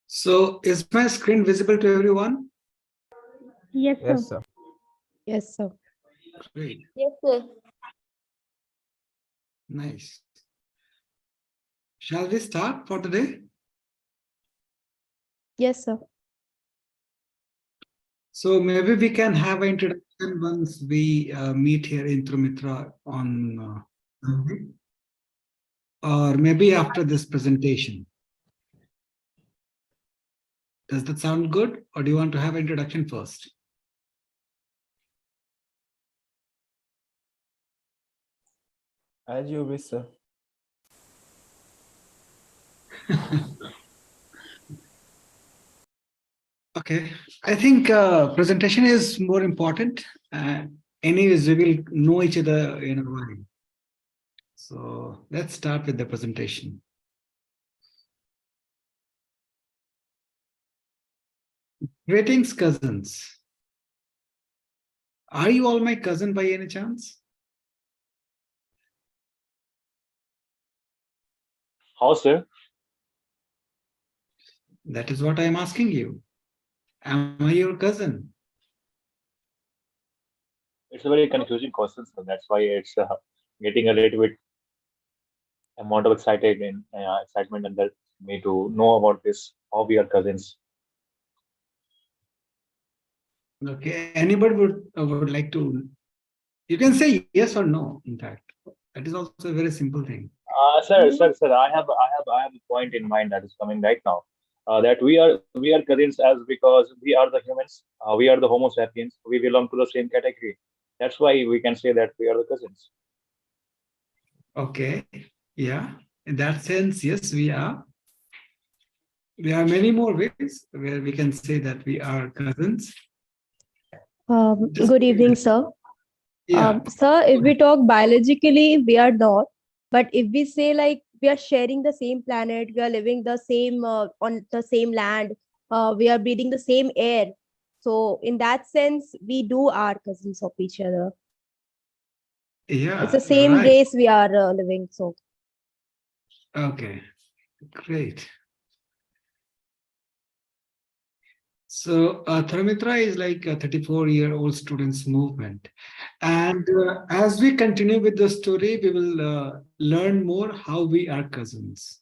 So is my screen visible to everyone? Yes, sir. Yes, sir. Yes, sir. Great. Yes, sir. Nice. Shall we start for today? Yes, sir. So maybe we can have an introduction once we meet here in Tarumitra on Sunday. Or maybe after this presentation. Does that sound good? Or do you want to have an introduction first? As you wish, sir. Okay, I think presentation is more important. Anyways, we will know each other in a while. So let's start with the presentation. Greetings, cousins. Are you all my cousin by any chance? How, sir? That is what I am asking you. Am I your cousin? It's a very confusing question, so that's why it's getting a little bit amount of excitement under me to know about this, how we are cousins. Okay, anybody would like to, you can say yes or no, in fact. That is also a very simple thing. Sir, I have a point in mind that is coming right now. That we are cousins as because we are the humans, we are the Homo sapiens, we belong to the same category. That's why we can say that we are the cousins. Okay, yeah, in that sense, yes, we are. There are many more ways where we can say that we are cousins. Just- Good evening, sir. Yeah, Sir, if we talk biologically, we are not. But if we say like we are sharing the same planet, we are living the same on the same land, we are breathing the same air. So in that sense, we do are cousins of each other. yeah, It's the same right. race we are living. So Okay, great. So Tarumitra is like a 34-year-old students movement. And as we continue with the story, we will learn more how we are cousins.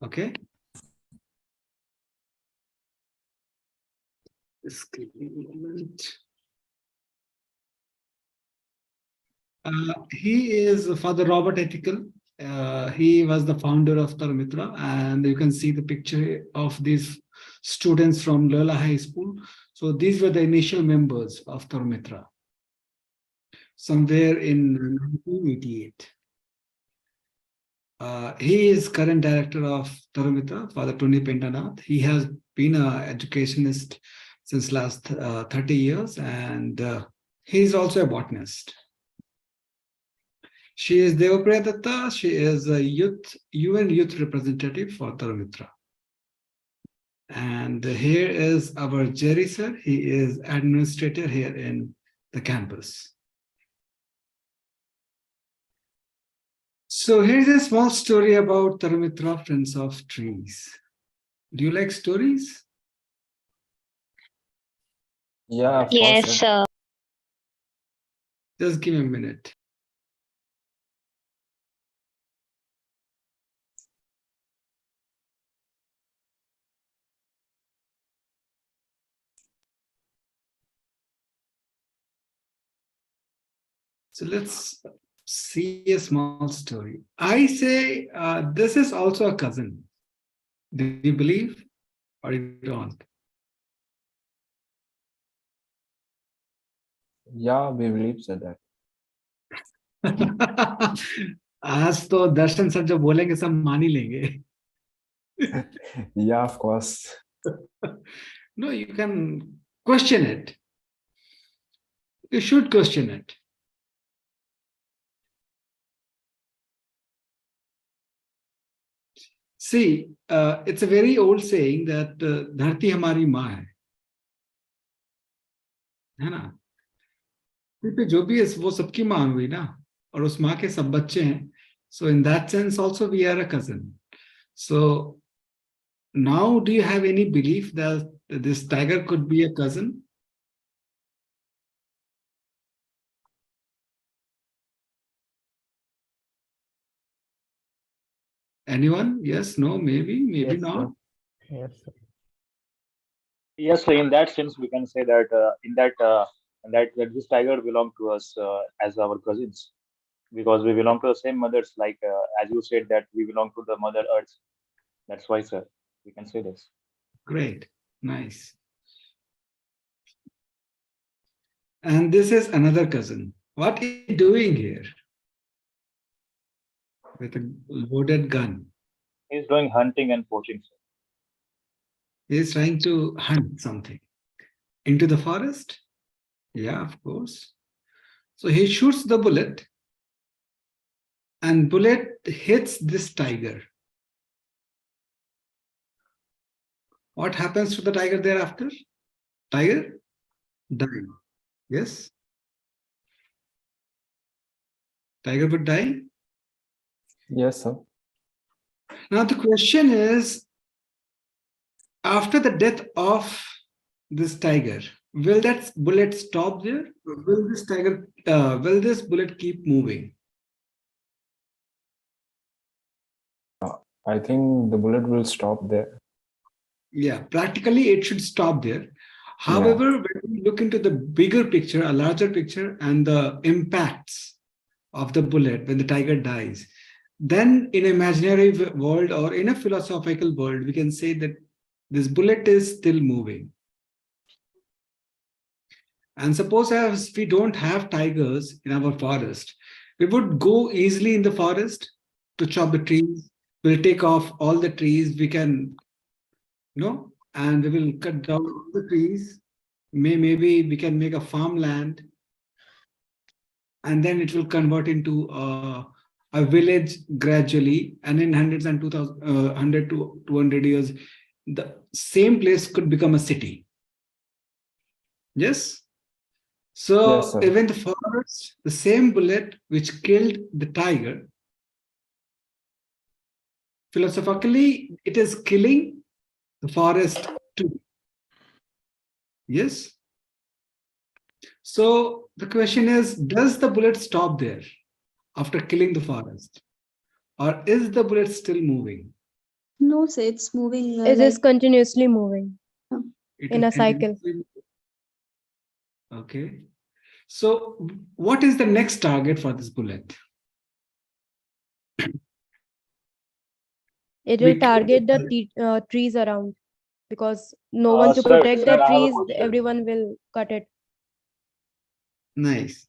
Okay? Just give me a moment. He is Father Robert Ethical. He was the founder of Tarumitra, and you can see the picture of these students from Loyola High School. So these were the initial members of Tarumitra, somewhere in 1988. He is current director of Tarumitra, Father Tony Pentanath. He has been an educationist since last 30 years, and he is also a botanist. She is Devapriya Datta. She is a UN youth representative for Tarumitra. And here is our Jerry sir. He is administrator here in the campus. So here's a small story about Tarumitra Friends of Trees. Do you like stories? Yeah, of Yes, course, sir. Just give me a minute. So let's see a small story. I say this is also a cousin. Do you believe or you don't? Yeah, we believe so that. आज तो दर्शन sir जो बोलेंगे सब मान ही लेंगे. Yeah, of course. No, you can question it. You should question it. See, it's a very old saying that धरती हमारी माँ है ना? पे जो भी है वो सबकी माँ हुई ना, और उस माँ के सब बच्चे हैं. So in that sense also we are a cousin. So now do you have any belief that this tiger could be a cousin? Anyone? Yes, no, maybe Yes, not. sir. Yes, sir. Yes, so in that sense, we can say that that this tiger belong to us as our cousins because we belong to the same mothers. Like as you said that we belong to the Mother Earth. That's why, sir, we can say this. Great, nice. And this is another cousin. What is he doing here with a loaded gun? He's doing hunting and poaching, sir. He is trying to hunt something into the forest. Yeah, of course. So he shoots the bullet, and bullet hits this tiger. What happens to the tiger thereafter? Tiger die. Yes, tiger would die. Yes, sir. Now the question is, after the death of this tiger, will that bullet stop there? Or will this tiger, will this bullet keep moving? I think the bullet will stop there. Yeah, practically it should stop there. Yeah. However, when we look into the bigger picture, a larger picture, and the impacts of the bullet when the tiger dies, then in imaginary world or in a philosophical world, we can say that this bullet is still moving. And suppose as we don't have tigers in our forest, we would go easily in the forest to chop the trees. We'll take off all the trees we can, and we will cut down all the trees. Maybe we can make a farmland, and then it will convert into a village gradually. And in hundreds and 2000, 100 to 200 years, the same place could become a city. Yes. So Yes, sir. even the forest, the same bullet which killed the tiger, philosophically, it is killing the forest too. Yes. So the question is, does the bullet stop there after killing the forest? Or is the bullet still moving? No, sir, it's moving It is continuously moving It in is a cycle. Okay. So what is the next target for this bullet? It We will target the trees around because no one to Sir, protect sir, the I have a trees. question. Everyone will cut it. Nice.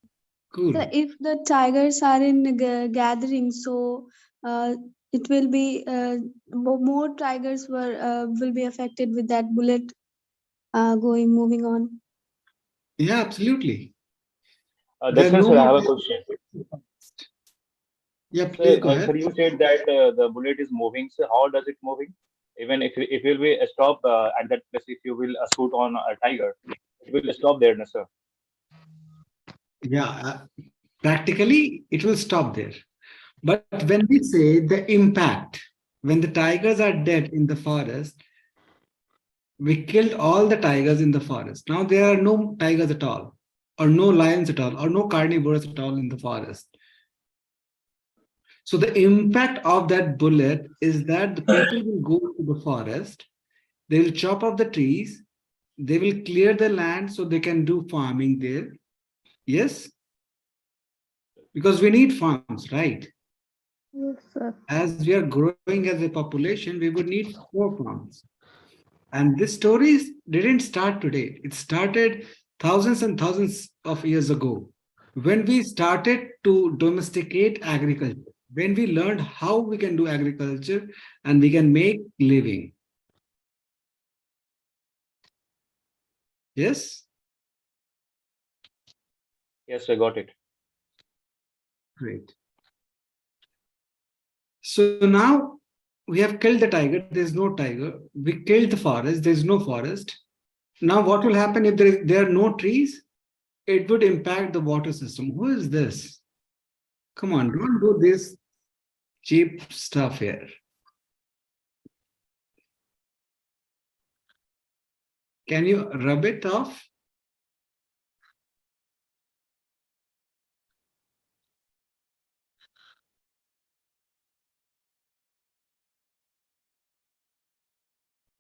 Cool. So if the tigers are in gathering, so it will be more tigers will be affected with that bullet moving on. Yeah, absolutely. There are Darshan, no sir, I more. have a question. Yeah, Sir, please go sir, ahead. you said that the bullet is moving. So how does it moving? Even if it will be a stop at that place, if you will shoot on a tiger, it will stop there, no, sir. Yeah, practically it will stop there. But when we say the impact, when the tigers are dead in the forest, we killed all the tigers in the forest. Now there are no tigers at all, or no lions at all, or no carnivores at all in the forest. So the impact of that bullet is that the people will go to the forest, they will chop off the trees, they will clear the land so they can do farming there. Yes, because we need farms, right? Yes, sir. As we are growing as a population, we would need more farms. And this story didn't start today. It started thousands and thousands of years ago when we started to domesticate agriculture, when we learned how we can do agriculture and we can make living. Yes? Yes, I got it. Great. So now we have killed the tiger. There's no tiger. We killed the forest. There's no forest. Now what will happen if there are no trees? It would impact the water system. Who is this? Come on, don't do this cheap stuff here. Can you rub it off?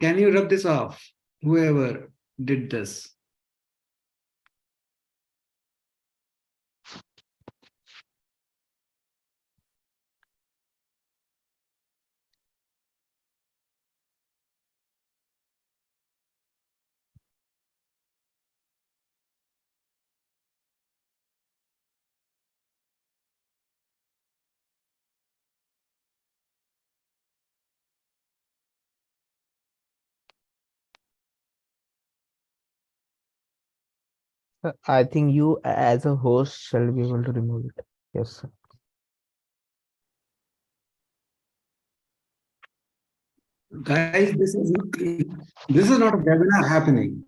Can you rub this off? Whoever did this. I think you, as a host, shall be able to remove it. Yes, sir. Guys, this is not a webinar happening.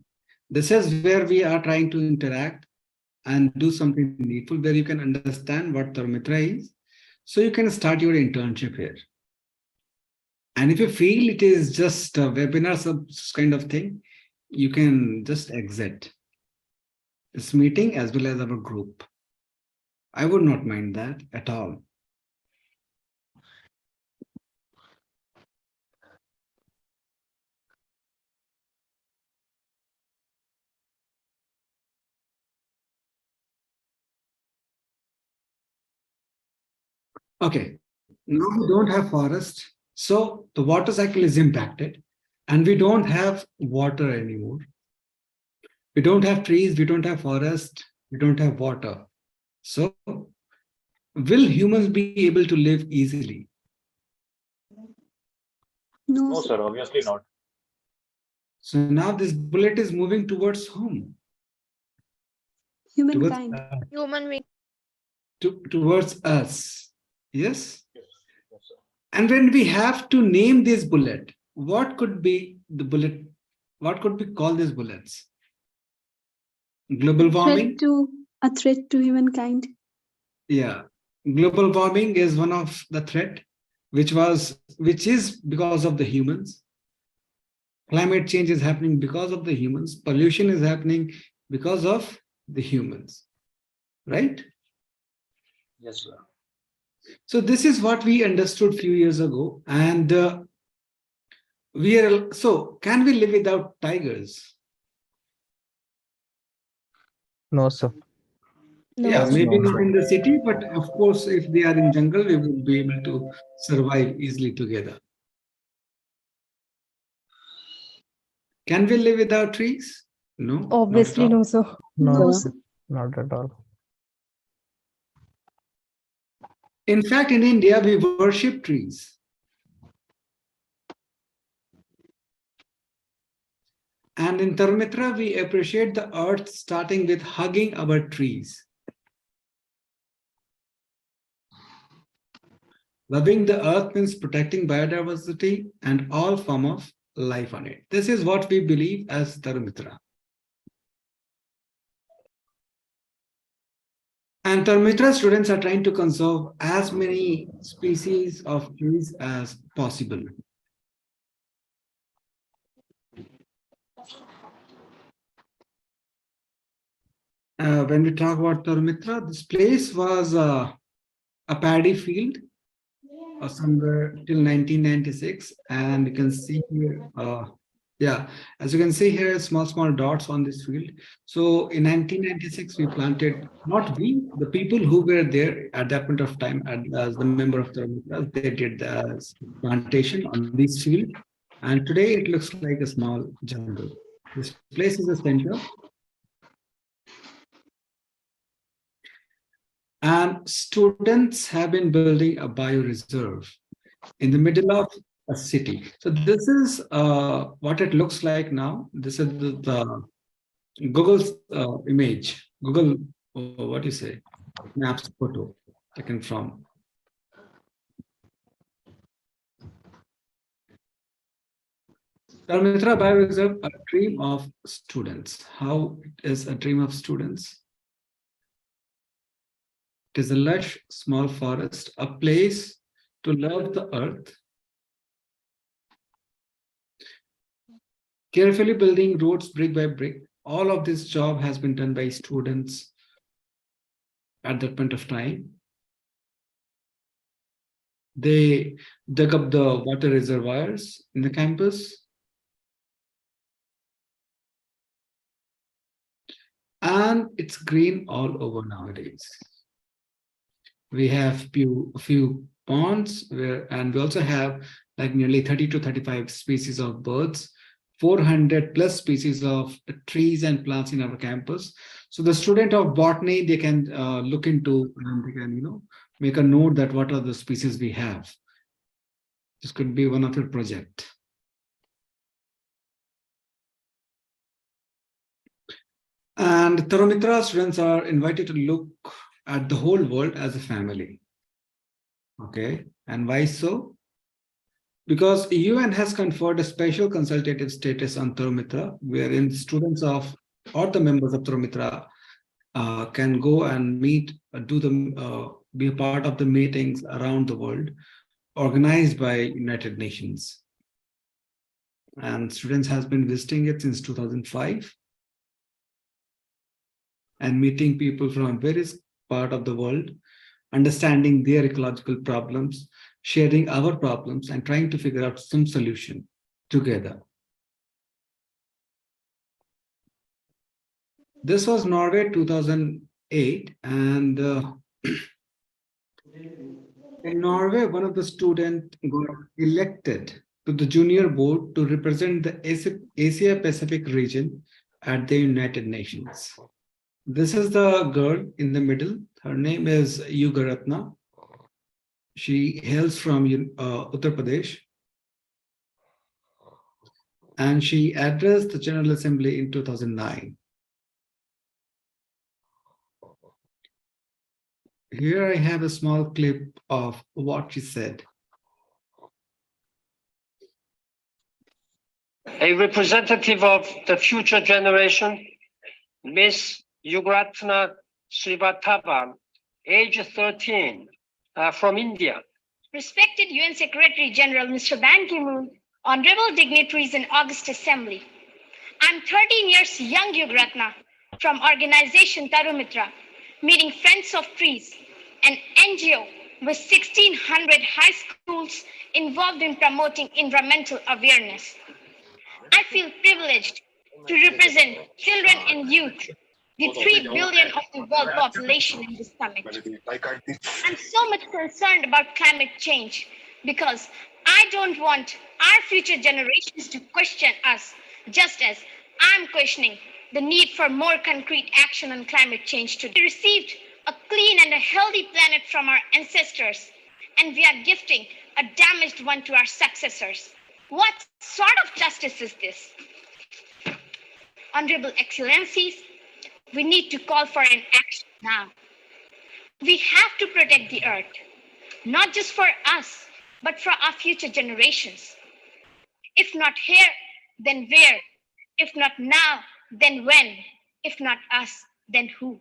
This is where we are trying to interact and do something needful where you can understand what Tarumitra is. So you can start your internship here. And if you feel it is just a webinar, some kind of thing, you can just exit this meeting as well as our group. I would not mind that at all. Okay, now we don't have forest, so the water cycle is impacted, and we don't have water anymore. We don't have trees, we don't have forest, we don't have water. So, will humans be able to live easily? No, No, sir. sir, obviously not. So now this bullet is moving towards whom? Towards, Humankind. Human being. towards us. Yes? Yes, yes, sir. And when we have to name this bullet, what could be the bullet? What could we call these bullets? Global warming? A threat to humankind. Yeah. Global warming is one of the threat, which is because of the humans. Climate change is happening because of the humans. Pollution is happening because of the humans. Right? Yes, sir. So this is what we understood few years ago. And can we live without tigers? No, sir. No. Yeah, Yes, maybe no, not sir. in the city, but of course, if they are in jungle, we will be able to survive easily together. Can we live without trees? No, Obviously, not no, at sir. No, No, sir. sir. Not at all. all. In fact, in India, we worship trees. And in Tarumitra, we appreciate the earth starting with hugging our trees. Loving the earth means protecting biodiversity and all form of life on it. This is what we believe as Tarumitra. And Tarumitra students are trying to conserve as many species of trees as possible. When we talk about Tarumitra, this place was a paddy field somewhere till 1996, and you can see here, as you can see here, small dots on this field. So in 1996, we planted, not we, the people who were there at that point of time, as the member of Tarumitra, they did the plantation on this field, and today it looks like a small jungle. This place is the center. And students have been building a bioreserve in the middle of a city. So this is what it looks like now. This is the Google's image, Google, what do you say, Maps photo taken from. Tarumitra Bioreserve, a dream of students. How is a dream of students? It is a lush, small forest, a place to love the earth. carefully building roads brick by brick. All of this job has been done by students at that point of time. They dug up the water reservoirs in the campus. And it's green all over nowadays. We have a few ponds and we also have like nearly 30 to 35 species of birds, 400 plus species of trees and plants in our campus. So the student of botany, they can look into and they can, make a note that what are the species we have. This could be one of your project. And Tarumitra students are invited to look at the whole world as a family. Okay, and why so? Because UN has conferred a special consultative status on Tarumitra, wherein students of or the members of Tarumitra can go and meet, be a part of the meetings around the world organized by United Nations. And students has been visiting it since 2005 and meeting people from various parts of the world, understanding their ecological problems, sharing our problems, and trying to figure out some solution together. This was Norway 2008, and in Norway, one of the students got elected to the junior board to represent the Asia Pacific region at the United Nations. This is the girl in the middle. Her name is Yugaratna. She hails from Uttar Pradesh. And she addressed the General Assembly in 2009. Here I have a small clip of what she said. A representative of the future generation, Miss Yugratna Srivatava, age 13, from India. Respected UN Secretary General Mr. Ban Ki-moon, honorable dignitaries in August Assembly, I'm 13 years young Yugratna from organization Tarumitra, meeting Friends of Trees, an NGO with 1,600 high schools involved in promoting environmental awareness. I feel privileged to represent children and youth, the 3 billion of the world population in this summit. I'm so much concerned about climate change because I don't want our future generations to question us, just as I'm questioning the need for more concrete action on climate change today. We received a clean and a healthy planet from our ancestors, and we are gifting a damaged one to our successors. What sort of justice is this? Honorable Excellencies, we need to call for an action now. We have to protect the earth, not just for us, but for our future generations. If not here, then where? If not now, then when? If not us, then who?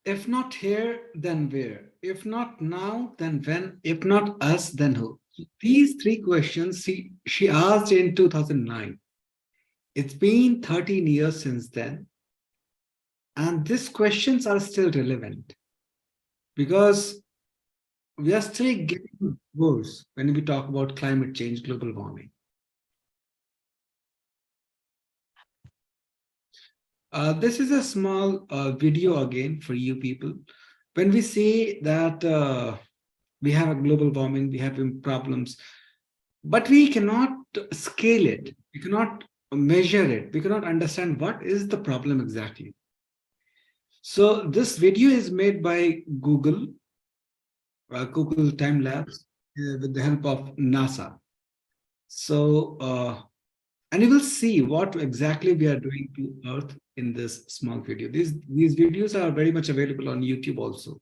If not here, then where? If not now, then when? If not us, then who? These 3 questions she asked in 2009. It's been 13 years since then. And these questions are still relevant because we are still getting worse when we talk about climate change, global warming. This is a small video again for you people. When we say that we have a global warming, we have problems, but we cannot scale it. We cannot measure it. We cannot understand what is the problem exactly. So this video is made by Google Time Labs with the help of NASA. So, and you will see what exactly we are doing to Earth in this small video. These videos are very much available on YouTube also.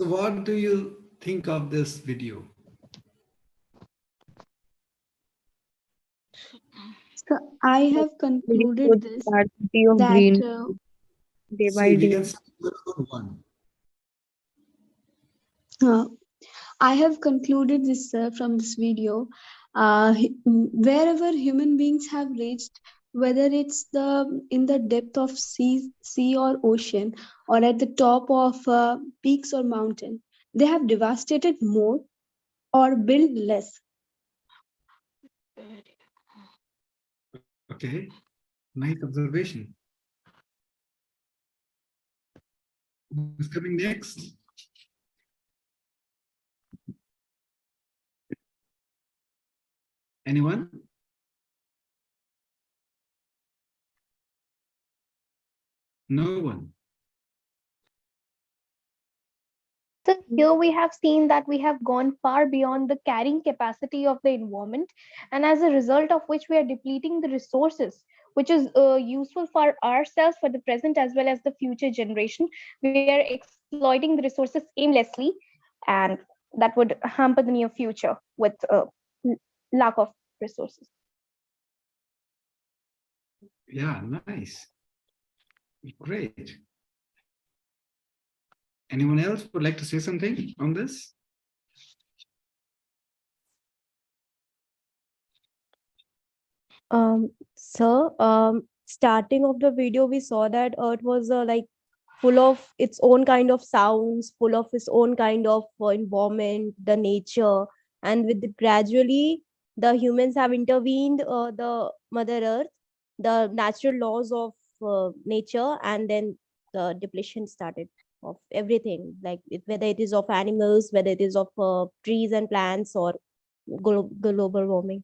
So what do you think of this video? So I have concluded this that day by See, we day. can start with one. I have concluded this from this video. Wherever human beings have reached, whether it's in the depth of sea or ocean, or at the top of peaks or mountain, they have devastated more or built less. Okay, nice observation. Who's coming next? Anyone? No one. So here we have seen that we have gone far beyond the carrying capacity of the environment, and as a result of which we are depleting the resources, which is useful for ourselves, for the present as well as the future generation. We are exploiting the resources aimlessly, and that would hamper the near future with lack of resources. Yeah, nice. Great. Anyone else would like to say something on this? Starting of the video, we saw that Earth was like full of its own kind of sounds, full of its own kind of environment, the nature, and with the, gradually the humans have intervened the Mother Earth, the natural laws of nature, and then the depletion started of everything, like whether it is of animals, whether it is of trees and plants, or global warming.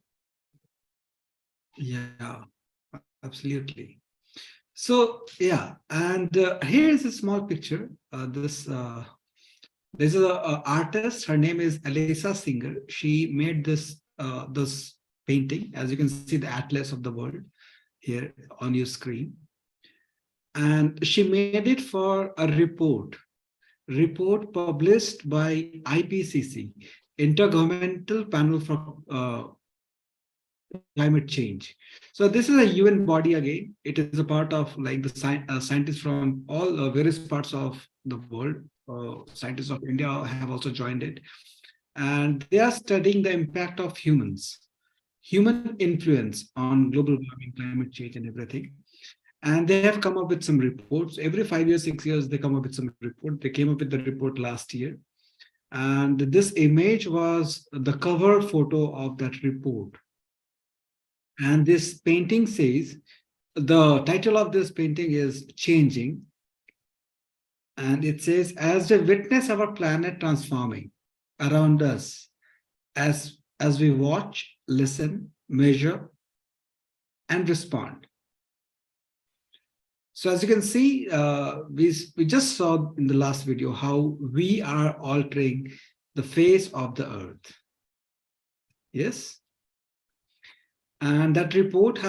Yeah, absolutely. So yeah, and here is a small picture. This is a artist. Her name is Elisa Singer. She made this painting. As you can see, the atlas of the world here on your screen, and she made it for a report published by IPCC, Intergovernmental Panel for Climate Change. So this is a UN body again. It is a part of like the scientists from all various parts of the world. Scientists of India have also joined it. And they are studying the impact of human influence on global warming, climate change, and everything. And they have come up with some reports. Every 5 years, 6 years, they come up with some report. They came up with the report last year. And this image was the cover photo of that report. And this painting says, the title of this painting is Changing. And it says, as we witness our planet transforming around us, as we watch, listen, measure, and respond. So as you can see, we just saw in the last video how we are altering the face of the earth. Yes. And that report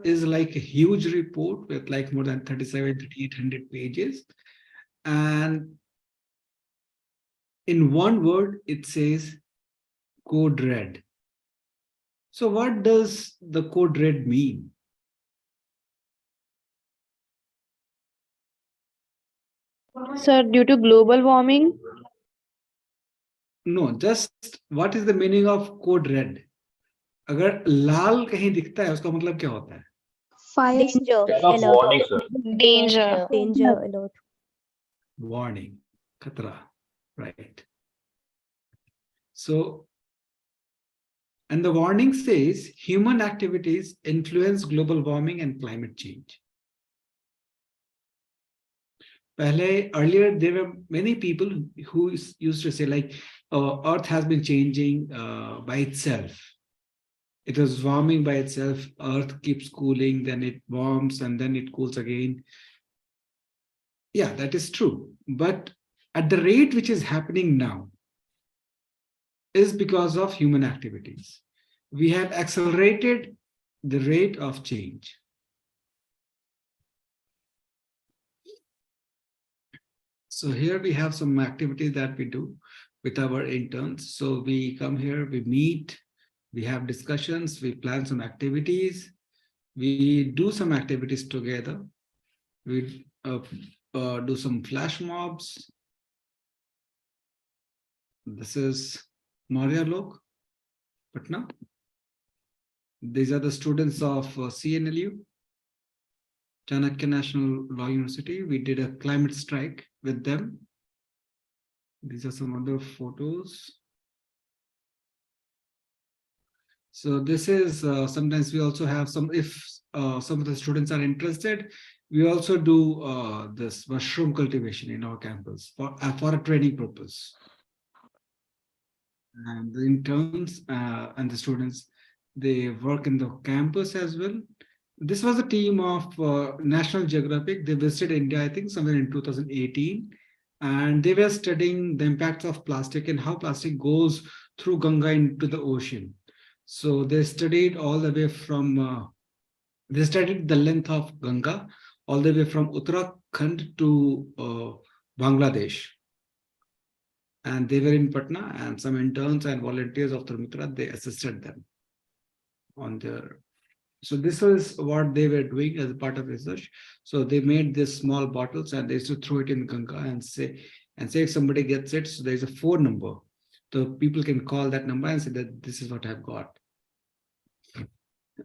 is like a huge report with like more than 3,800 pages. And in one word, it says code red. So what does the code red mean? Sir, due to global warming? No, just what is the meaning of code red? अगर लाल कहीं दिखता है उसका मतलब क्या होता है? Fire. Danger, Kind of alert. warning, sir. Danger. Danger, alert. Warning, khatra, right? So, and the warning says human activities influence global warming and climate change. Earlier, there were many people who used to say like, Earth has been changing by itself. It was warming by itself. Earth keeps cooling, then it warms, and then it cools again. Yeah, that is true. But at the rate which is happening now is because of human activities. We have accelerated the rate of change. So here we have some activities that we do with our interns. So we come here, we meet, we have discussions, we plan some activities, we do some activities together. We do some flash mobs. This is Maurya Lok, Patna. These are the students of CNLU, Chanakya National Law University. We did a climate strike with them. These are some other photos. So this is sometimes we also have some, if some of the students are interested, we also do this mushroom cultivation in our campus for a training purpose. And the interns and the students, they work in the campus as well. This was a team of National Geographic. They visited India, I think, somewhere in 2018. And they were studying the impacts of plastic and how plastic goes through Ganga into the ocean. So they studied all the way from, they studied the length of Ganga, all the way from Uttarakhand to Bangladesh. And they were in Patna, and some interns and volunteers of Tarumitra, they assisted them on their. So this was what they were doing as a part of research. So they made these small bottles and they used to throw it in Ganga and say if somebody gets it, so there's a phone number. So people can call that number and say that this is what I've got.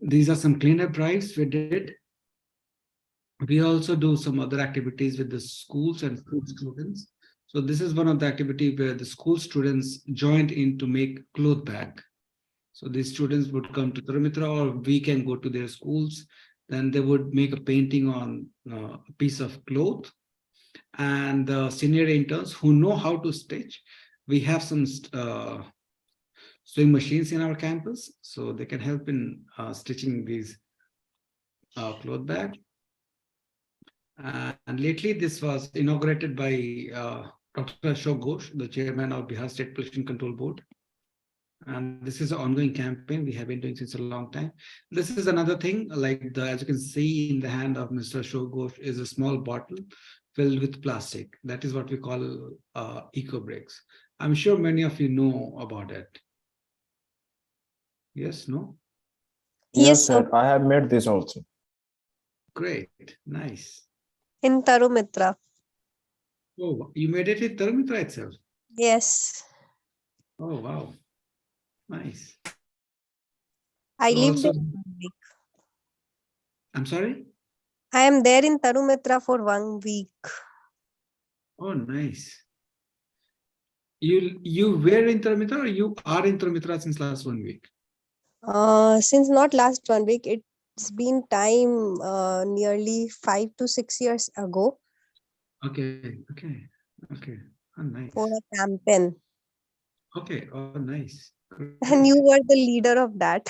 These are some cleanup drives we did. We also do some other activities with the schools and school students. So this is one of the activities where the school students joined in to make cloth bag. So these students would come to Tarumitra, or we can go to their schools. Then they would make a painting on a piece of cloth. And the senior interns who know how to stitch, we have some sewing machines in our campus, so they can help in stitching these cloth bag. And lately, this was inaugurated by Dr. Ashok Ghosh, the chairman of Bihar State Pollution Control Board. And this is an ongoing campaign we have been doing since a long time. This is another thing, like as you can see in the hand of Mr. Ashok Ghosh is a small bottle filled with plastic. That is what we call eco bricks. I'm sure many of you know about it. Yes, no? Yes, sir. I have made this also. Great, nice. In Tarumitra. Oh, you made it in Tarumitra itself? Yes. Oh, wow. Nice. I So lived also, in 1 week. I'm sorry? I am there in Tarumitra for 1 week. Oh, nice. You were in Tarumitra, or you are in Tarumitra since last 1 week? Since not last 1 week, it's been time nearly 5 to 6 years ago. Okay. Oh, nice. For a campaign. Okay, oh, nice. Great. And you were the leader of that.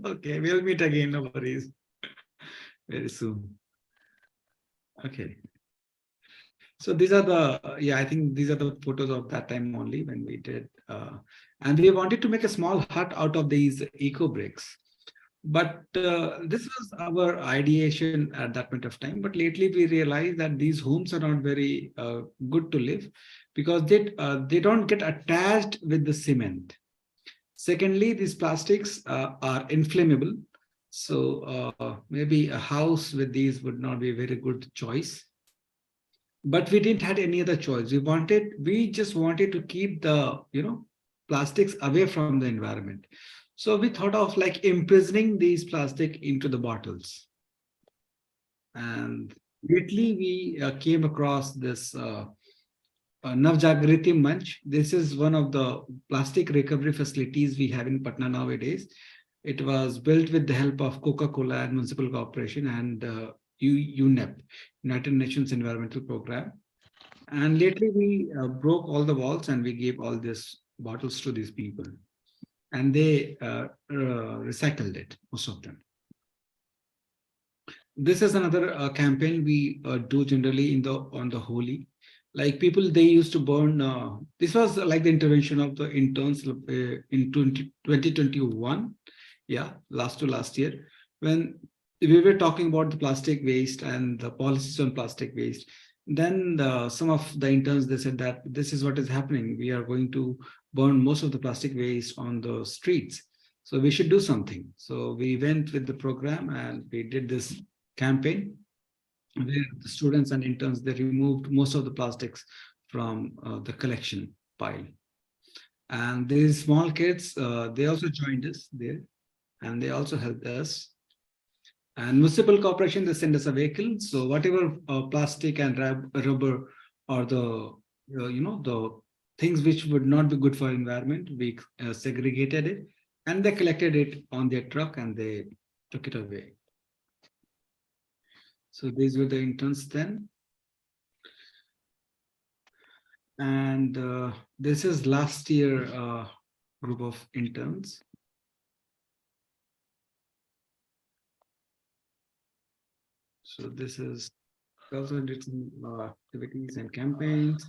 Okay, we'll meet again, no worries. Very soon. Okay. So these are the, I think these are the photos of that time only when we did. And we wanted to make a small hut out of these eco bricks. But this was our ideation at that point of time. But lately we realized that these homes are not very good to live because they don't get attached with the cement. Secondly, these plastics are inflammable. So maybe a house with these would not be a very good choice. But we didn't have any other choice. We just wanted to keep the, plastics away from the environment. So we thought of like imprisoning these plastic into the bottles. And lately we came across this Navjagriti Manch. This is one of the plastic recovery facilities we have in Patna nowadays. It was built with the help of Coca-Cola and Municipal Corporation and UNEP, United Nations Environmental Program. And lately we broke all the walls and we gave all these bottles to these people. And they recycled it, most of them. This is another campaign we do generally on the Holi. Like people, they used to burn. This was like the intervention of the interns in 2021. Yeah, last year, when we were talking about the plastic waste and the policies on plastic waste. Then some of the interns, they said that this is what is happening. We are going to burn most of the plastic waste on the streets. So we should do something. So we went with the program and we did this campaign where the students and interns, they removed most of the plastics from the collection pile. And these small kids, they also joined us there and they also helped us. And municipal corporation, they send us a vehicle. So whatever plastic and rubber or the, the things which would not be good for environment, we segregated it and they collected it on their truck and they took it away. So these were the interns then. And this is last year group of interns. So this is also did some activities and campaigns.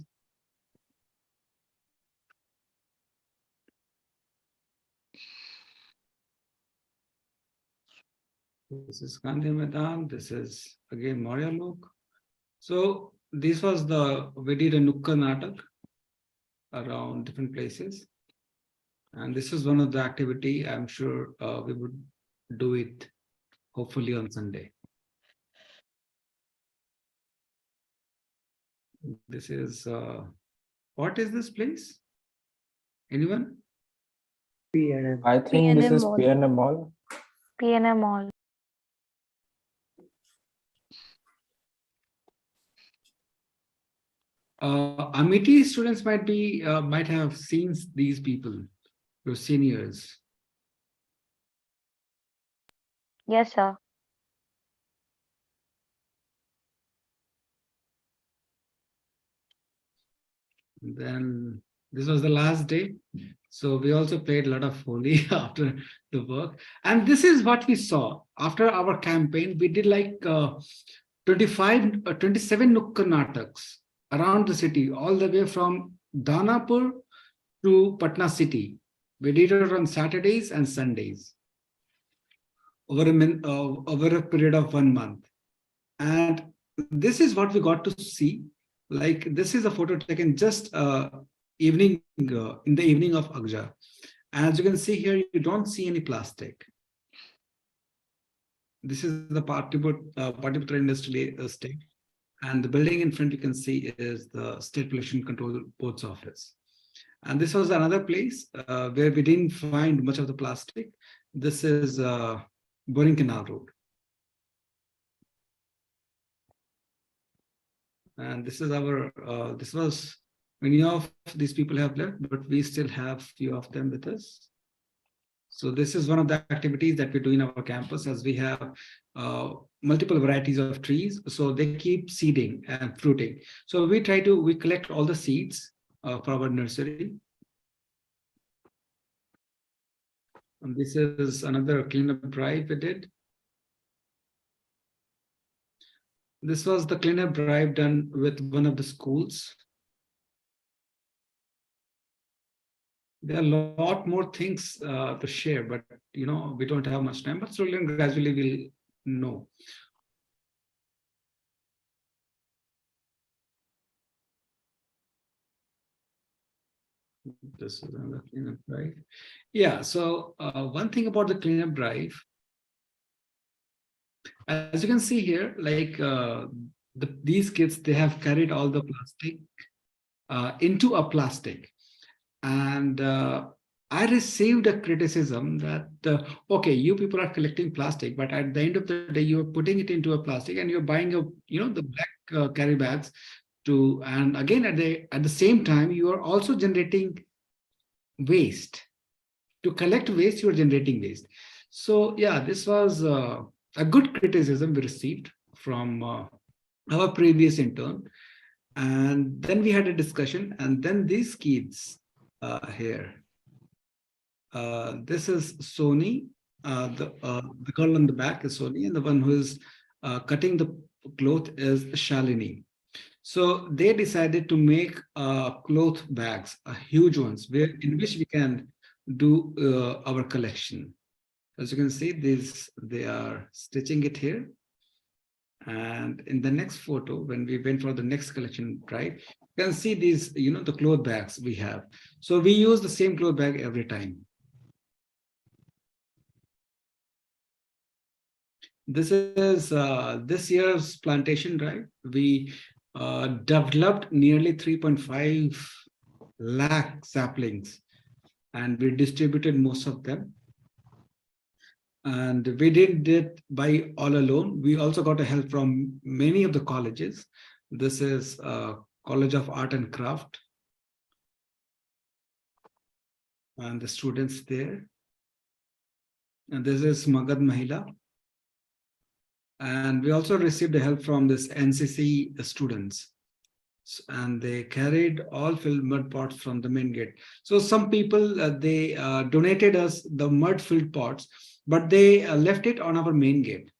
This is Gandhi Maidan. This is again Maurya Lok. So this was we did a Nukkad Natak around different places. And this is one of the activity. I'm sure we would do it hopefully on Sunday. This is, what is this place? Anyone? PNM. I think this is PNM Mall. PNM Mall. Amity students might have seen these people, your seniors. Yes, sir. Then this was the last day. So we also played a lot of Holi after the work. And this is what we saw. After our campaign, we did like 27 Nukkad Nataks around the city, all the way from Danapur to Patna city. We did it on Saturdays and Sundays over a period of 1 month. And this is what we got to see. Like this is a photo taken just evening in the evening of Agja. As you can see here, you don't see any plastic. This is the Patipatra Industrial Estate. And the building in front you can see is the State Pollution Control Board's office. And this was another place where we didn't find much of the plastic. This is Boring Canal Road. And this is our, this was, many of these people have left, but we still have few of them with us. So this is one of the activities that we do in our campus, as we have multiple varieties of trees. So they keep seeding and fruiting. So we collect all the seeds for our nursery. And this is another cleanup drive we did. This was the cleanup drive done with one of the schools. There are a lot more things to share, but we don't have much time, but slowly and gradually we'll know. This is another cleanup drive. Yeah, so one thing about the cleanup drive, as you can see here, like these kids, they have carried all the plastic into a plastic. And I received a criticism that, okay, you people are collecting plastic, but at the end of the day, you're putting it into a plastic and you're buying the black carry bags and again, at the same time, you are also generating waste. To collect waste, you're generating waste. So yeah, this was a good criticism we received from our previous intern. And then we had a discussion, and then these kids here. This is Sony. The girl on the back is Sony, and the one who is cutting the cloth is Shalini. So they decided to make cloth bags, huge ones, in which we can do our collection. As you can see, they are stitching it here. And in the next photo, when we went for the next collection drive, you can see these, the cloth bags we have. So we use the same cloth bag every time. This is this year's plantation drive. We developed nearly 3.5 lakh saplings, and we distributed most of them. And we did it by all alone. We also got a help from many of the colleges. This is College of Art and Craft, and the students there. And this is Magad Mahila. And we also received help from this NCC students. And they carried all filled mud pots from the main gate. So some people, they donated us the mud filled pots, but they left it on our main gate.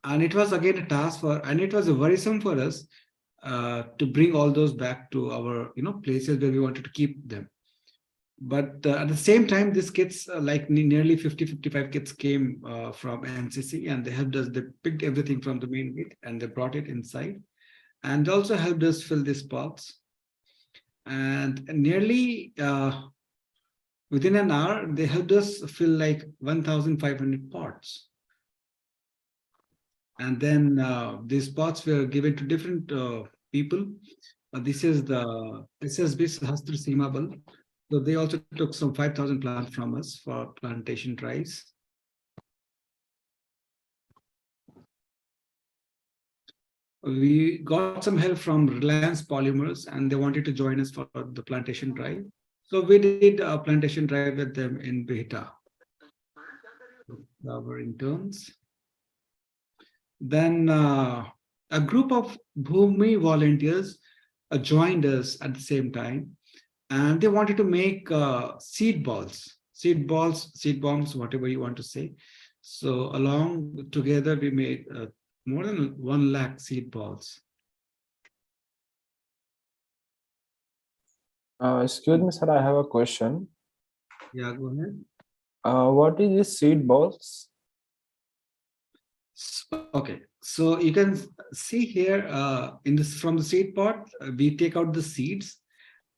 And it was again a task and it was worrisome for us to bring all those back to our, places where we wanted to keep them. But at the same time, these kids, like nearly 55 kids came from NCC, and they helped us. They picked everything from the main gate and they brought it inside, and also helped us fill these pots. And nearly within an hour, they helped us fill like 1,500 pots. And then these pots were given to different people. This is Hastra Simabal. So they also took some 5,000 plants from us for plantation drives. We got some help from Reliance Polymers, and they wanted to join us for the plantation drive. So we did a plantation drive with them in Beta. Our interns. Then a group of Bhumi volunteers joined us at the same time. And they wanted to make seed bombs, whatever you want to say. So along together, we made more than 1 lakh seed balls. Excuse me, sir, I have a question. Yeah, go ahead. What is this seed balls? Okay, so you can see here in this from the seed pot, we take out the seeds.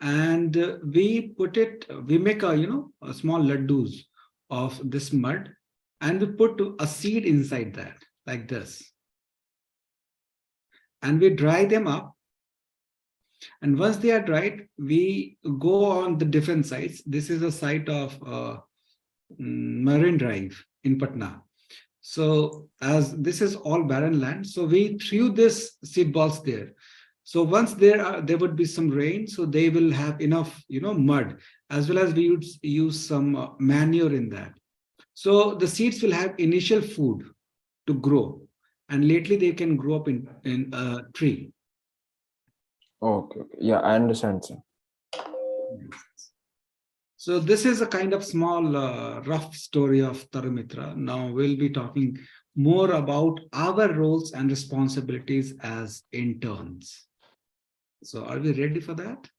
And we make a small laddus of this mud, and we put a seed inside that, like this. And we dry them up. And once they are dried, we go on the different sites. This is a site of Marine Drive in Patna. So as this is all barren land, so we threw this seed balls there. So once there would be some rain, so they will have enough, mud, as well as we would use some manure in that. So the seeds will have initial food to grow, and lately they can grow up in a tree. Okay. Yeah, I understand, sir. So this is a kind of small, rough story of Tarumitra. Now we'll be talking more about our roles and responsibilities as interns. So are we ready for that?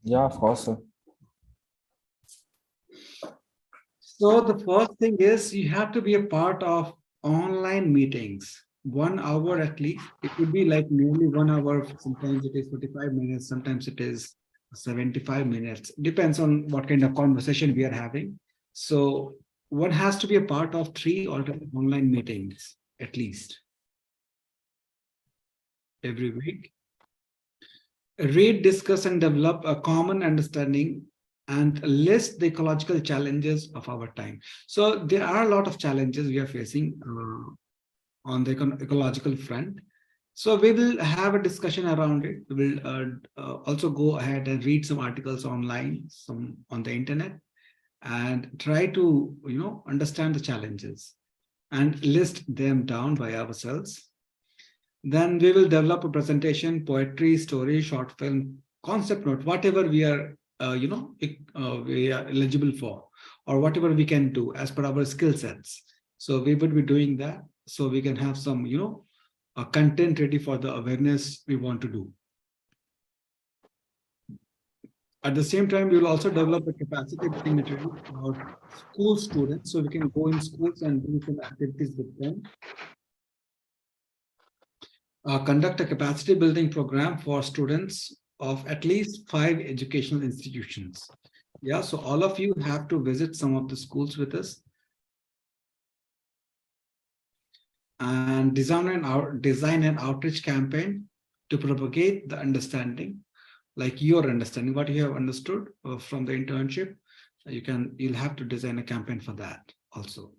Yeah, of course, sir. So the first thing is you have to be a part of online meetings, 1 hour at least. It could be like nearly 1 hour. Sometimes it is 45 minutes. Sometimes it is 75 minutes. Depends on what kind of conversation we are having. So one has to be a part of 3 online meetings at least every week. Read, discuss, and develop a common understanding and list the ecological challenges of our time. So there are a lot of challenges we are facing on the ecological front. So we will have a discussion around it. We will also go ahead and read some articles online, some on the internet, and try to understand the challenges and list them down by ourselves. Then we will develop a presentation, poetry, story, short film, concept note, whatever we are, we are eligible for, or whatever we can do as per our skill sets. So we would be doing that, so we can have some, content ready for the awareness we want to do. At the same time, we will also develop a capacity building material for school students, so we can go in schools and do some activities with them. conduct a capacity building program for students of at least 5 educational institutions. Yeah, so all of you have to visit some of the schools with us and design an outreach campaign to propagate the understanding, like your understanding, what you have understood from the internship. You'll have to design a campaign for that also.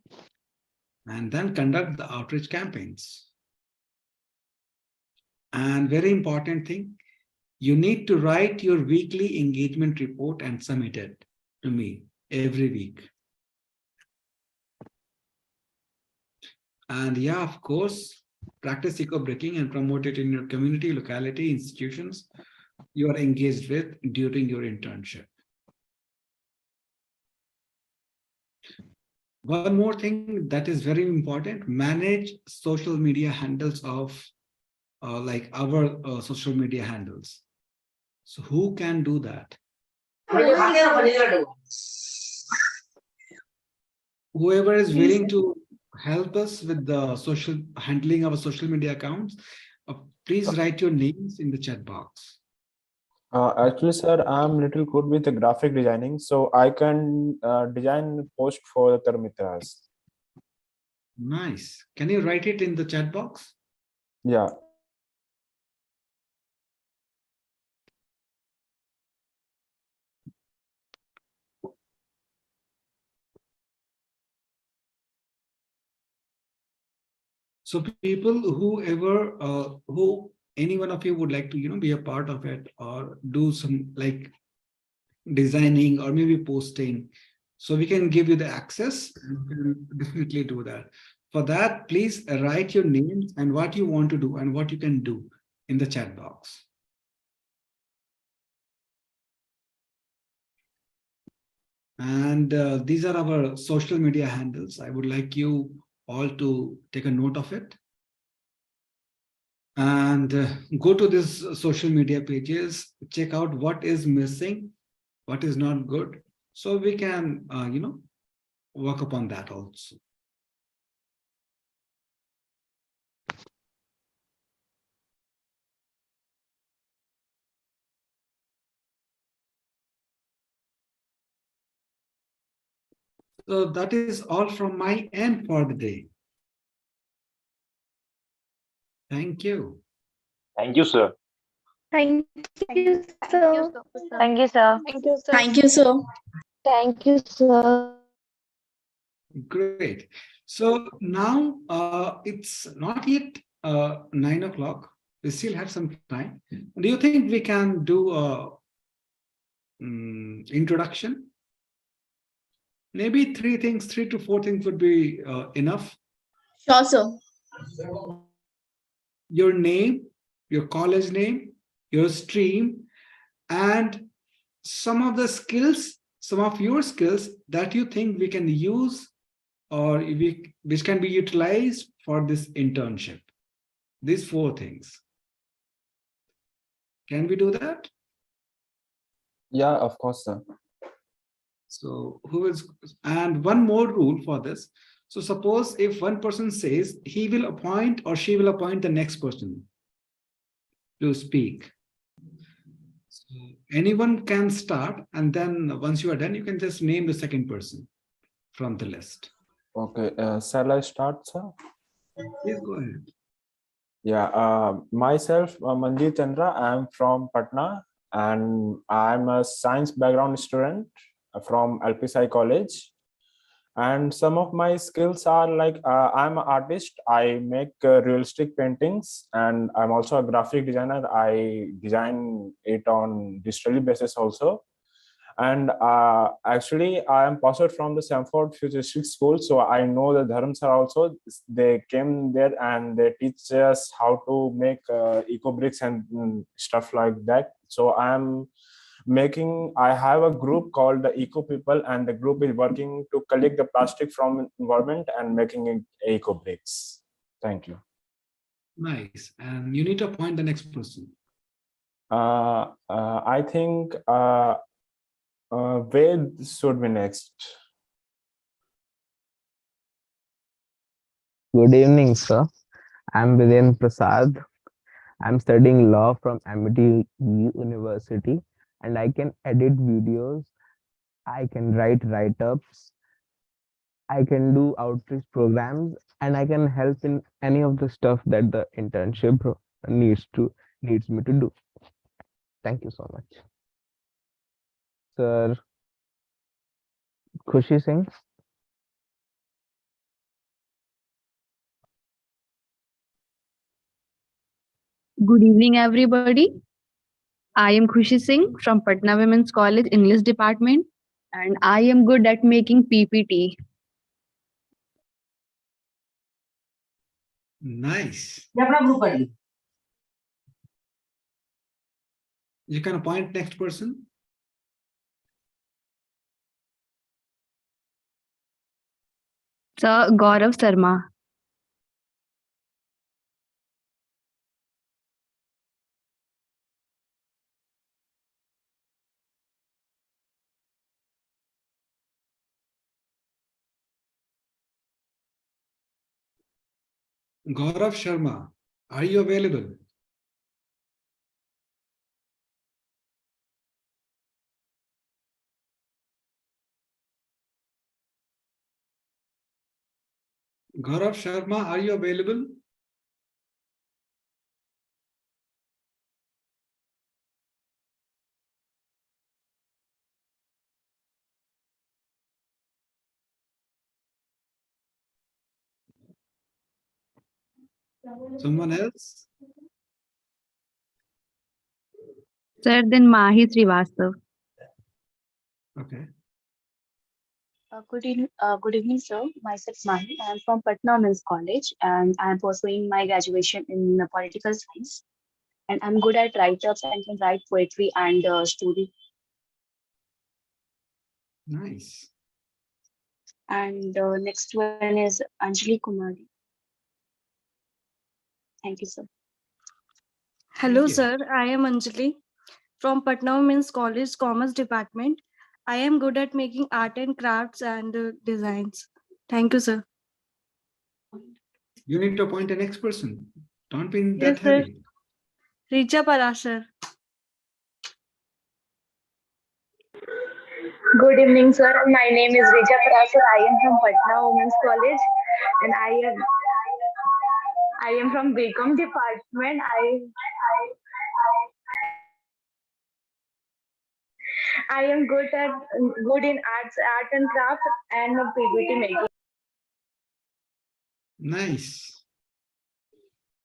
And then conduct the outreach campaigns. And very important thing, you need to write your weekly engagement report and submit it to me every week. And yeah, of course, practice eco-breaking and promote it in your community, locality, institutions you are engaged with during your internship. One more thing that is very important, manage social media handles of like our social media handles. So who can do that? Whoever is willing to help us with the social handling of social media accounts, please write your names in the chat box. Actually, sir, I'm little good with the graphic designing, so I can design post for the Tarumitras. Nice. Can you write it in the chat box? Yeah. So people, who any one of you would like to, be a part of it or do some like designing or maybe posting, so we can give you the access. You can definitely do that. For that, please write your names and what you want to do and what you can do in the chat box. And these are our social media handles. I would like you all to take a note of it. And go to these social media pages, check out what is missing, what is not good, so we can, work upon that also. So that is all from my end for the day. Thank you. Thank you, sir. Thank you, sir. Thank you, sir. Thank you, sir. Thank you, sir. Thank you, sir. Great. So now it's not yet 9 o'clock. We still have some time. Do you think we can do a introduction? Maybe 3 to 4 things would be enough. Sure, sir. Your name, your college name, your stream, and some of the skills, some of your skills that you think we can use or which can be utilized for this internship. These 4 things. Can we do that? Yeah, of course, sir. So who is, and one more rule for this. So suppose if one person says he will appoint or she will appoint the next person to speak. So anyone can start, and then once you are done, you can just name the second person from the list. Okay, shall I start, sir? Please go ahead. Yeah, myself, Manjeet Chandra. I'm from Patna, and I'm a science background student from LPSI College. And some of my skills are like I'm an artist. I make realistic paintings, and I'm also a graphic designer. I design it on digitally basis also. And actually, I am passed out from the Sanford Futuristic School, so I know the Dharam sir also. They came there and they teach us how to make eco bricks and stuff like that. So I have a group called the Eco People, and the group is working to collect the plastic from environment and making it eco bricks. Thank you. Nice. And you need to appoint the next person. I think where should be next? Good evening, sir. I'm Viren Prasad. I'm studying law from Amity University, and I can edit videos, I can write write-ups, I can do outreach programs, and I can help in any of the stuff that the internship needs me to do. Thank you so much. Sir Khushi Singh. Good evening, everybody. I am Khushi Singh from Patna Women's College English Department, and I am good at making PPT. Nice. You can appoint next person. Sir Gaurav Sarma. Gaurav Sharma, are you available? Gaurav Sharma, are you available? Someone else? Sir, then Mahi Srivastav. Okay. Good evening, sir. Myself Mahi. I am from Patna Women's College and I am pursuing my graduation in political science. And I'm good at write-ups and can write poetry and story. Nice. And next one is Anjali Kumari. Thank you, sir. Hello, Thank you. sir. I am Anjali from Patna Women's College Commerce Department. I am good at making art and crafts and designs. Thank you, sir. You need to appoint a next person. Don't be that Yes, sir. heavy. Richa Parashar. Good evening, sir. My name is Rija Parasar. I am from Patna Women's College, and I am from BCom department. I am good in art and craft, and PPT making. Nice.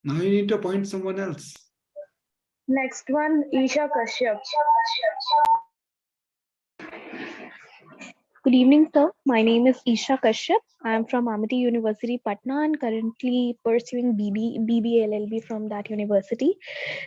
Now you need to appoint someone else. Next one, Isha Kashyap. Good evening, sir. My name is Isha Kashyap. I am from Amity University, Patna, and currently pursuing BBA LLB from that university.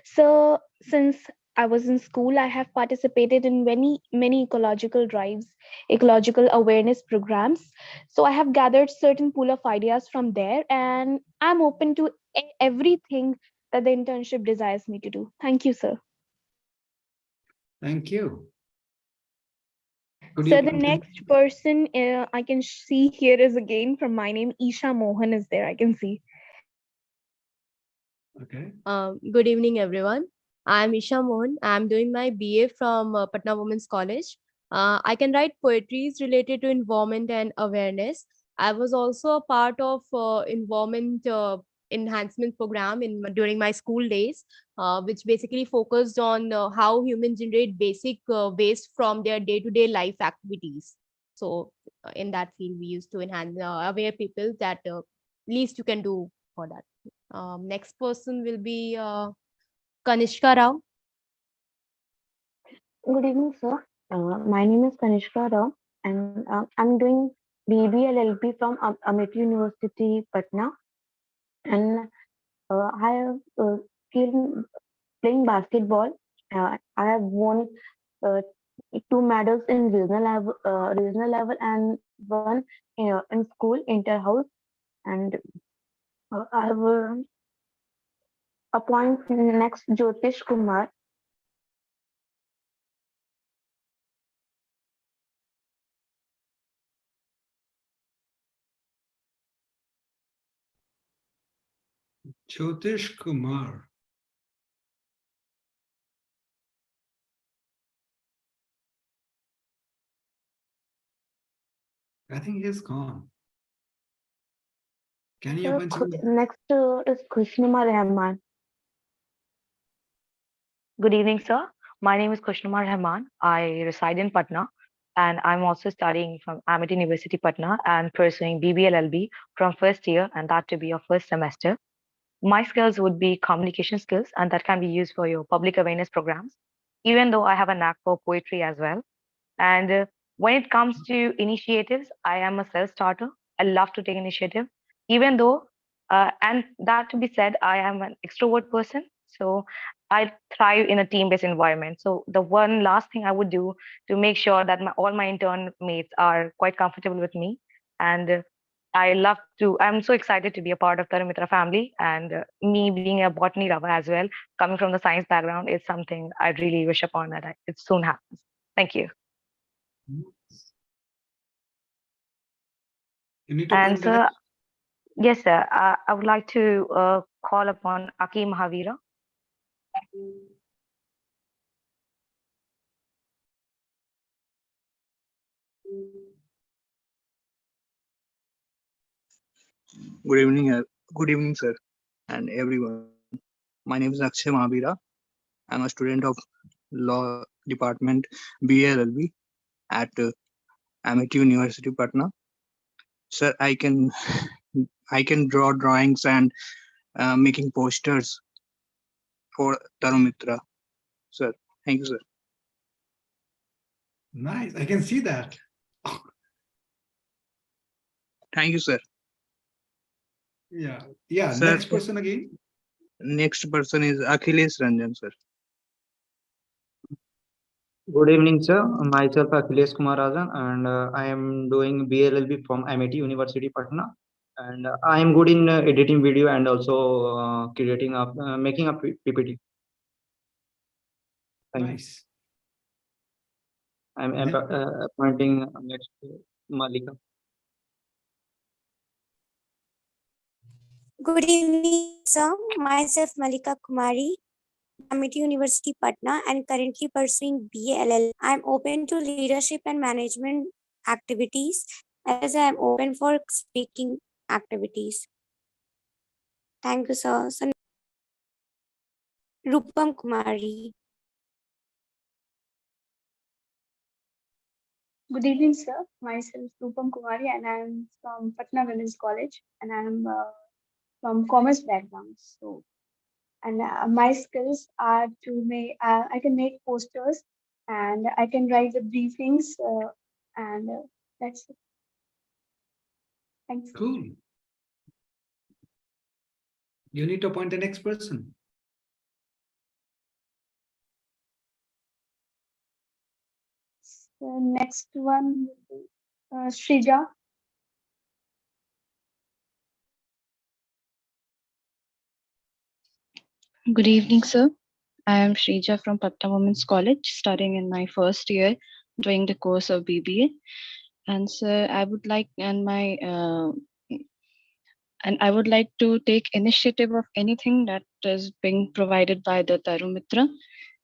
So, since I was in school, I have participated in many ecological drives, ecological awareness programs. So, I have gathered certain pool of ideas from there, and I'm open to everything that the internship desires me to do. Thank you, sir. Thank you. Could you So the appoint next person I can see here is again from my name, Isha Mohan is there, I can see. Okay. Good evening, everyone. I'm Isha Mohan. I'm doing my BA from Patna Women's College. I can write poetries related to environment and awareness. I was also a part of environment enhancement program during my school days, which basically focused on how humans generate basic waste from their day-to-day life activities. So in that field, we used to enhance aware people that least you can do for that. Next person will be Kanishka Rao. Good evening, sir. My name is Kanishka Rao, and I'm doing BBLLB from Amity University, Patna, and I have skill playing basketball. I have won uh, two medals in regional level, and one in school inter house, and I will appoint next Jyotish Kumar. Jyotish Kumar? I think he's gone. Can you Sir, open some? next is Khushnuma Rahman. Good evening, sir. My name is Kushnumar Rahman. I reside in Patna, and I'm also studying from Amity University, Patna, and pursuing BBLLB from first year, and that to be your first semester. My skills would be communication skills, and that can be used for your public awareness programs, even though I have a knack for poetry as well. And when it comes to initiatives, I am a self starter. I love to take initiative, even though, and that to be said, I am an extrovert person. So I thrive in a team based environment. So the one last thing I would do to make sure that all my intern mates are quite comfortable with me. And I love to, I'm so excited to be a part of Tarumitra family. And me being a botany lover as well, coming from the science background, is something I really wish upon that it soon happens. Thank you. You need to And point the next. yes, sir. I would like to call upon Aki Mahavira. Good evening, sir, and everyone. My name is Akshay Mahabira. I'm a student of Law Department, BLLB at Amity University, Patna. Sir, I can draw drawings and making posters for Tarumitra. Sir, thank you, sir. Nice. I can see that. Thank you, sir. Yeah. Yeah. Sir, Next person again. next person is Akhilesh Ranjan, sir. Good evening, sir. Myself Akhilesh Kumar Rajan, and I am doing BLLB from MIT University, Patna. And I am good in editing video and also creating up, making a PPT. Nice. I'm appointing next Malika. Good evening, sir. Myself Malika Kumari, Amity University, Patna, and currently pursuing BA I'm open to leadership and management activities, as I am open for speaking activities. Thank you, sir. So, Rupam Kumari. Good evening, sir. Myself Rupam Kumari, and I'm from Patna Women's College, and I'm from commerce background. So, and my skills are to make. I can make posters, and I can write the briefings, and that's it. Thanks. Cool. You need to appoint the next person. The next one will be Shrija. Good evening, sir. I am Shrija from Patna Women's College, studying in my first year, doing the course of BBA. And sir, I would like I would like to take initiative of anything that is being provided by the Tarumitra.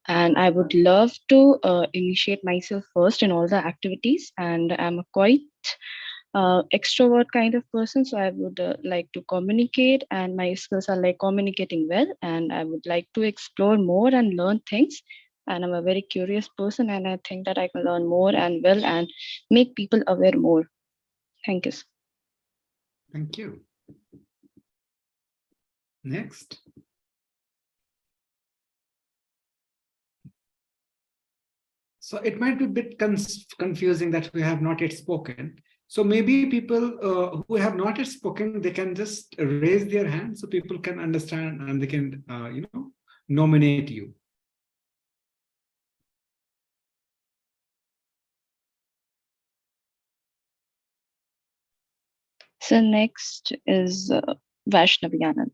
And I would love to initiate myself first in all the activities. And I'm a quite extrovert kind of person, so I would like to communicate, and my skills are like communicating well, and I would like to explore more and learn things. And I'm a very curious person, and I think that I can learn more and well and make people aware more. Thank you. Thank you. Next. So it might be a bit confusing that we have not yet spoken. So maybe people who have not yet spoken, they can just raise their hand so people can understand and they can, nominate you. So next is Vaishnavi Anand.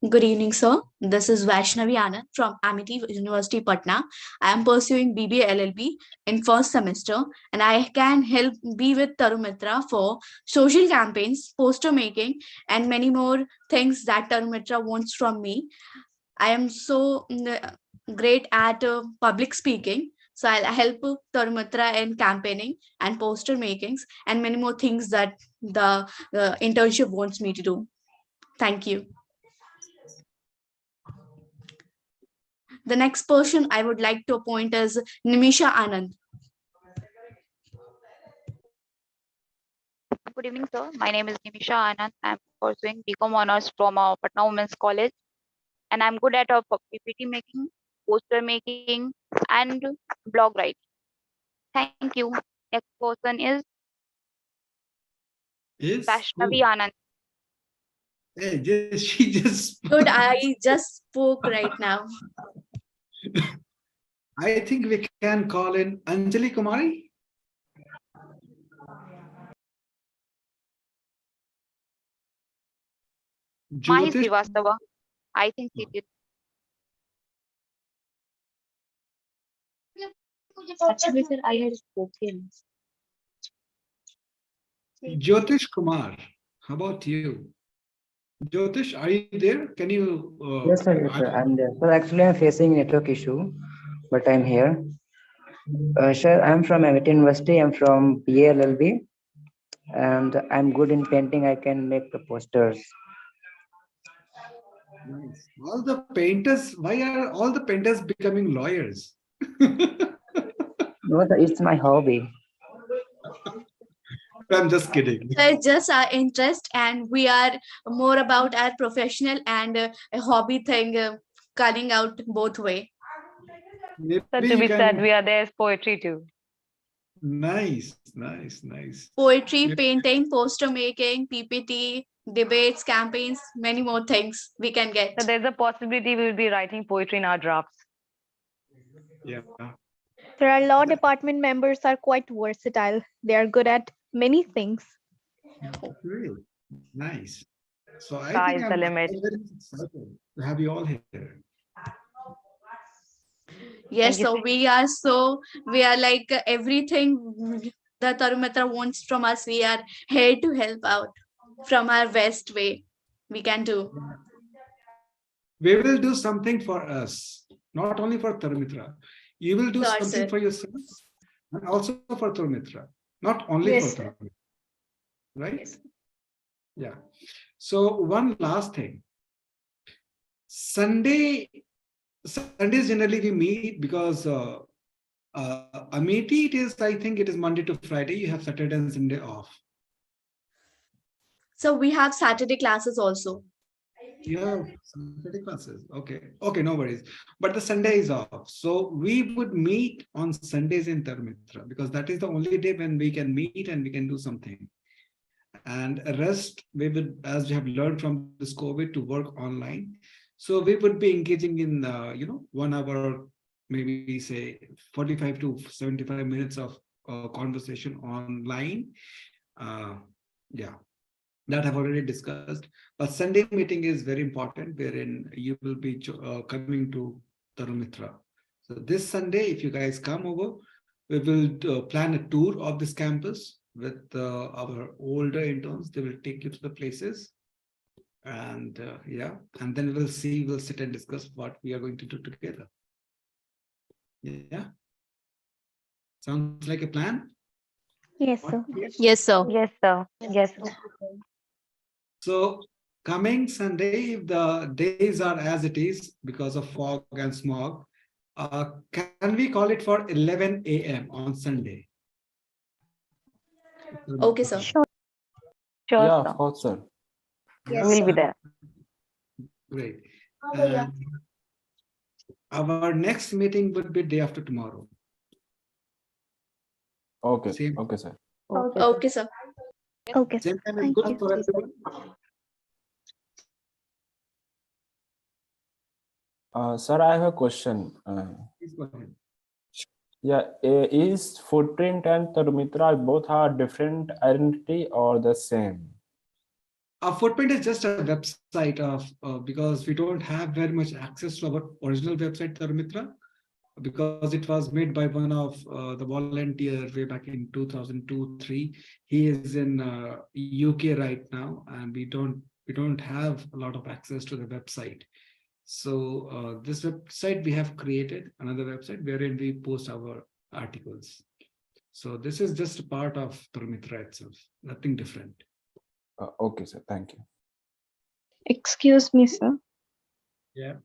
Good evening, sir. This is Vaishnavi Anand from Amity University, Patna. I am pursuing BBA LLB in first semester, and I can help be with Tarumitra for social campaigns, poster making, and many more things that Tarumitra wants from me. I am so great at public speaking, So I'll help Tarumitra in campaigning and poster makings and many more things that the internship wants me to do. Thank you. The next person I would like to appoint is Nimisha Anand. Good evening, sir. My name is Nimisha Anand. I'm pursuing BCom honors from Patna Women's College, and I'm good at PPT making, poster making, and blog writing. Thank you. Next person is Vaishnavi Anand. Hey, she just. Good, I just spoke right now. I think we can call in Anjali Kumari. Mahi Srivastava. I think he did. Actually, sir, I had spoken. Jyotish Kumar, how about you? Jyotish, are you there? Can you? Yes, sir. Yes, sir. I'm there. So actually, I'm facing network issue, but I'm here. Sir, I'm from MIT University. I'm from PALLB, and I'm good in painting. I can make the posters. Nice. All the painters. Why are all the painters becoming lawyers? No, sir, it's my hobby. I'm just kidding. So it's just our interest, and we are more about our professional and a hobby thing, cutting out both way. So to be said, we are there's poetry too. Nice, nice, nice. Poetry, painting, poster making, PPT, debates, campaigns, many more things we can get. So there's a possibility we'll be writing poetry in our drafts. Yeah. Our law department members are quite versatile. They are good at many things. Really nice. So I Sky think is the limit. very excited to have you all here. Yes, so we are like everything that Tarumitra wants from us. We are here to help out from our best way we can do. We will do something for us, not only for Tarumitra. You will do Sure, something sir. for yourself and also for Tarumitra, not only Yes, for sir. Tarumitra. Right? Yeah. So one last thing. Sundays generally we meet because Amity, I think it is Monday to Friday. You have Saturday and Sunday off. So we have Saturday classes also. Yeah, Saturday classes. Okay, no worries. But the Sunday is off. So we would meet on Sundays in Tarumitra because that is the only day when we can meet and we can do something. And rest, we would, as we have learned from this COVID, to work online. So we would be engaging in, 1 hour, maybe say 45 to 75 minutes of conversation online. Yeah. That I've already discussed. But Sunday meeting is very important, wherein you will be coming to Tarumitra. So this Sunday, if you guys come over, we will plan a tour of this campus with our older interns. They will take you to the places. And and then we'll sit and discuss what we are going to do together. Yeah. Sounds like a plan? Yes, sir. Yes, sir. Yes, sir. Yes, sir. So coming Sunday, if the days are as it is because of fog and smog, can we call it for 11 a.m. on Sunday? Okay, sir. Sure, Yeah, sir. of course, sir. Yes, we'll be there. Great. And our next meeting would be day after tomorrow. Okay. Same. Okay, sir. Okay, sir. Okay, sir. Same time is Thank good you. for everyone. Sir, I have a question. Please go ahead. Yeah, is Footprint and Tarumitra both are different identity or the same? Our Footprint is just a website of because we don't have very much access to our original website, Tarumitra, because it was made by one of the volunteer way back in 2002-3. He is in UK right now, and we don't have a lot of access to the website. So this website we have created another website wherein we post our articles. So this is just a part of Tarumitra itself, nothing different. Okay, sir. Thank you. Excuse me, sir. Yeah.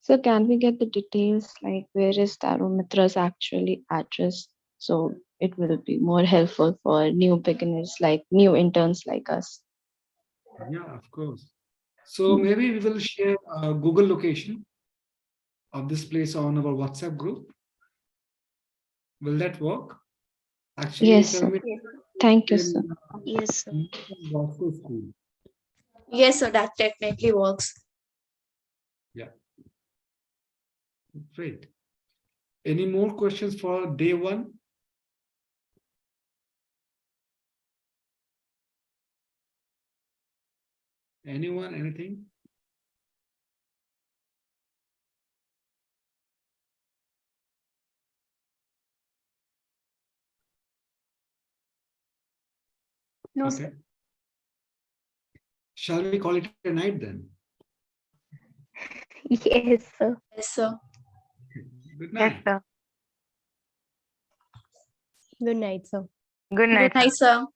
So can we get the details, like where is Tarumitra's actually address? So it will be more helpful for new beginners, like new interns like us. Yeah, of course. So maybe we will share a Google location of this place on our WhatsApp group. Will that work? Actually, Yes, sir. Thank you, sir. Yes, sir. Bosco School. Yes, sir, that definitely works. Yeah. Great. Any more questions for day one? Anyone, anything? No, Okay. sir. Shall we call it a night then? Yes, sir. Yes, sir. Good Yes, night. sir. Good night, sir. Good night. Good night, sir.